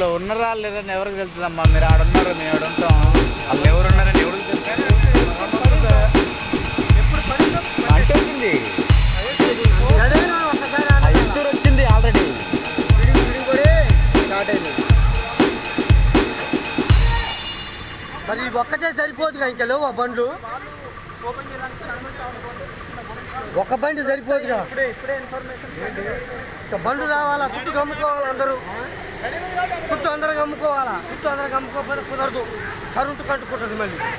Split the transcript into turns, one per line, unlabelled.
అందులో ఉన్నారా లేదని ఎవరికి తెలుస్తుందమ్మా? మీరు ఆడున్నారు, మేము ఆడుంటాం. వాళ్ళు ఎవరున్నారని ఎవరికి తెలుసు? అంటే వచ్చింది, ఎత్తూరు వచ్చింది ఆల్రెడీ.
మరి ఒక్కటే సరిపోదుగా, ఇంకా లేవు ఆ బండ్లు. ఒక బండి సరిపోదుగా, బండ్లు రావాలా, చుట్టూ కమ్ముకోవాలి అందరూ, చుట్టూ అందరం కమ్ముకోవాలా. చుట్టూ అందరం కమ్ముకోకపోతే కుదరదు, కరెంటు కట్టుకుంటుంది మళ్ళీ.